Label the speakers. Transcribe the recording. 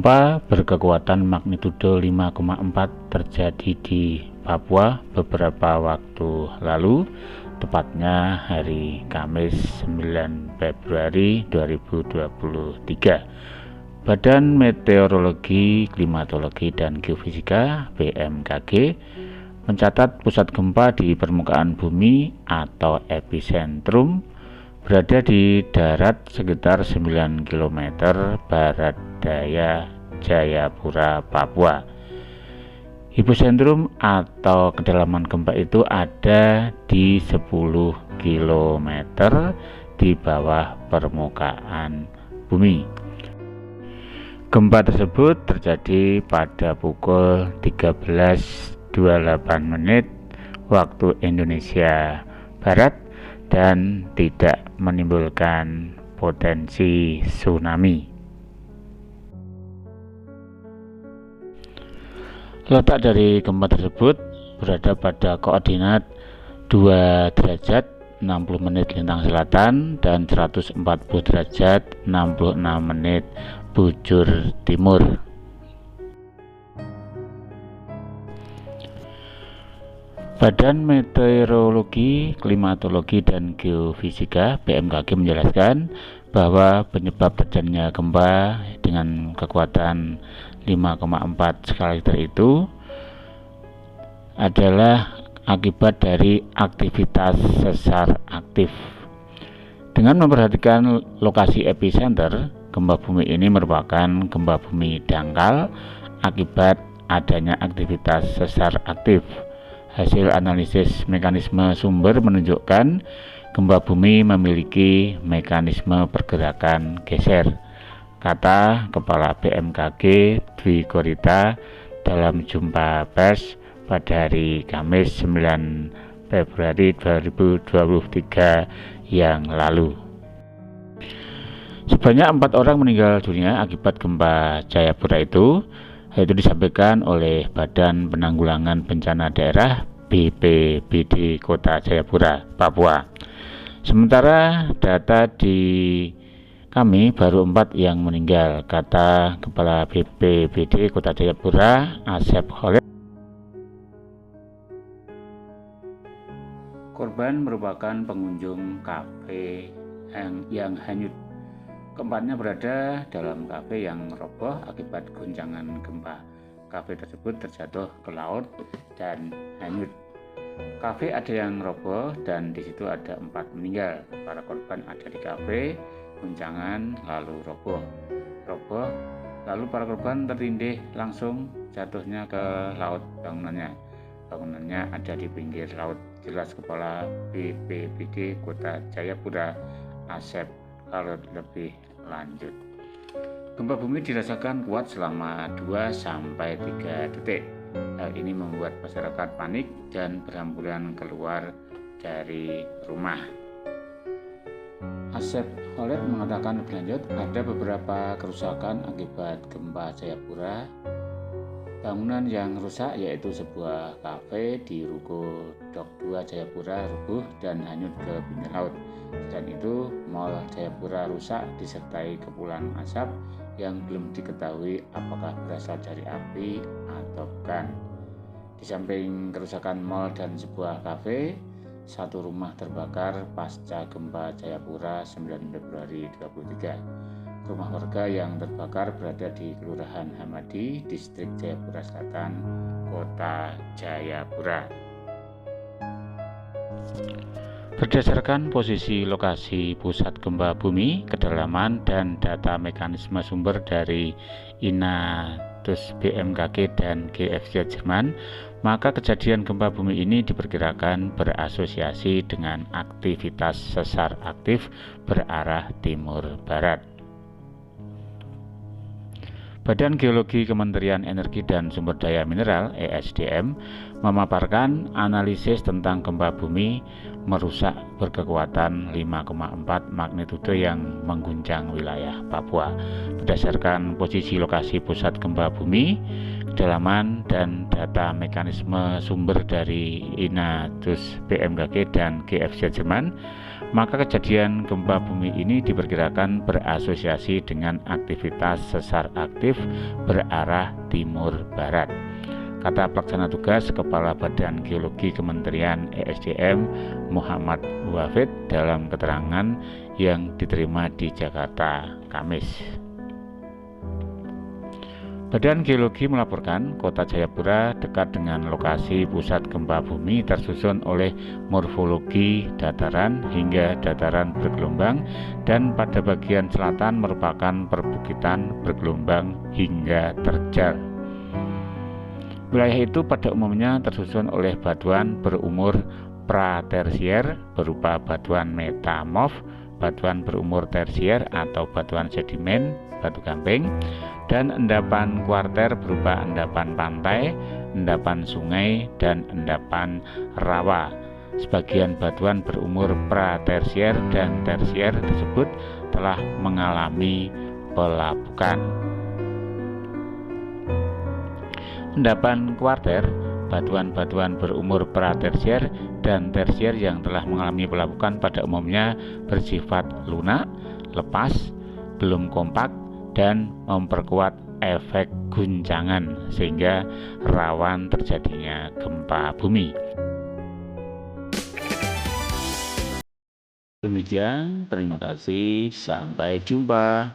Speaker 1: Gempa berkekuatan magnitudo 5,4 terjadi di Papua beberapa waktu lalu, tepatnya hari Kamis 9 Februari 2023. Badan Meteorologi, Klimatologi, dan Geofisika (BMKG) mencatat pusat gempa di permukaan bumi atau epicentrum berada di darat sekitar 9 km barat daya Jayapura, Papua. Hipocentrum atau kedalaman gempa itu ada di 10 km di bawah permukaan bumi. Gempa tersebut terjadi pada pukul 13.28 waktu Indonesia Barat dan tidak menimbulkan potensi tsunami. Letak dari gempa tersebut berada pada koordinat 2 derajat 60 menit lintang selatan dan 140 derajat 66 menit bujur timur. Badan Meteorologi, Klimatologi, dan Geofisika (BMKG) menjelaskan bahwa penyebab terjadinya gempa dengan kekuatan 5,4 skala Richter itu adalah akibat dari aktivitas sesar aktif. Dengan memperhatikan lokasi epicenter, gempa bumi ini merupakan gempa bumi dangkal akibat adanya aktivitas sesar aktif. Hasil analisis mekanisme sumber menunjukkan gempa bumi memiliki mekanisme pergerakan geser, kata Kepala BMKG Dwi Korita dalam jumpa pers pada hari Kamis 9 Februari 2023 yang lalu. Sebanyak 4 orang meninggal dunia akibat gempa Jayapura itu disampaikan oleh Badan Penanggulangan Bencana Daerah BPBD Kota Jayapura, Papua. Sementara data di kami baru 4 yang meninggal, kata Kepala BPBD Kota Jayapura, Asep Khalid. Korban merupakan pengunjung kafe yang hanyut. Keempatnya berada dalam kafe yang roboh akibat goncangan gempa. Kafe tersebut terjatuh ke laut dan hanyut. Kafe ada yang roboh dan di situ ada 4 meninggal. Para korban ada di kafe, goncangan lalu roboh, lalu para korban tertindih langsung jatuhnya ke laut. Bangunannya ada di pinggir laut, jelas Kepala BPBD Kota Jayapura, Asep Khalid lebih lanjut. Gempa bumi dirasakan kuat selama 2-3 detik. Hal ini membuat masyarakat panik dan berhamburan keluar dari rumah. Asep Khalid mengatakan lebih lanjut, ada beberapa kerusakan akibat gempa Jayapura. Bangunan yang rusak yaitu sebuah kafe di Ruko Dok 2 Jayapura rubuh dan hanyut ke pinggir laut. Selain itu, Mall Jayapura rusak disertai kepulan asap yang belum diketahui apakah berasal dari api atau bukan. Di samping kerusakan mall dan sebuah kafe, 1 rumah terbakar pasca gempa Jayapura 9 Februari 2023. Rumah warga yang terbakar berada di Kelurahan Hamadi, Distrik Jayapura Selatan, Kota Jayapura. Berdasarkan posisi lokasi pusat gempa bumi, kedalaman, dan data mekanisme sumber dari INATUS BMKG dan GFZ Jerman, maka kejadian gempa bumi ini diperkirakan berasosiasi dengan aktivitas sesar aktif berarah timur barat. Badan Geologi Kementerian Energi dan Sumber Daya Mineral (ESDM) memaparkan analisis tentang gempa bumi merusak berkekuatan 5,4 magnitudo yang mengguncang wilayah Papua. Berdasarkan posisi lokasi pusat gempa bumi, kedalaman, dan data mekanisme sumber dari INATUS BMKG dan GFZ Jerman, maka kejadian gempa bumi ini diperkirakan berasosiasi dengan aktivitas sesar aktif berarah timur barat. Kata pelaksana tugas Kepala Badan Geologi Kementerian ESDM Muhammad Wafid dalam keterangan yang diterima di Jakarta, Kamis. Badan Geologi melaporkan Kota Jayapura dekat dengan lokasi pusat gempa bumi tersusun oleh morfologi dataran hingga dataran bergelombang dan pada bagian selatan merupakan perbukitan bergelombang hingga terjal. Wilayah itu pada umumnya tersusun oleh batuan berumur pratersier berupa batuan metamorf, batuan berumur tersier atau batuan sedimen, batu gamping, dan endapan kuarter berupa endapan pantai, endapan sungai, dan endapan rawa. Sebagian batuan berumur pratersier dan tersier tersebut telah mengalami pelapukan. Endapan kuarter, batuan-batuan berumur pratersier dan tersier yang telah mengalami pelapukan pada umumnya bersifat lunak, lepas, belum kompak, dan memperkuat efek guncangan sehingga rawan terjadinya gempa bumi. Demikian, terima kasih, sampai jumpa.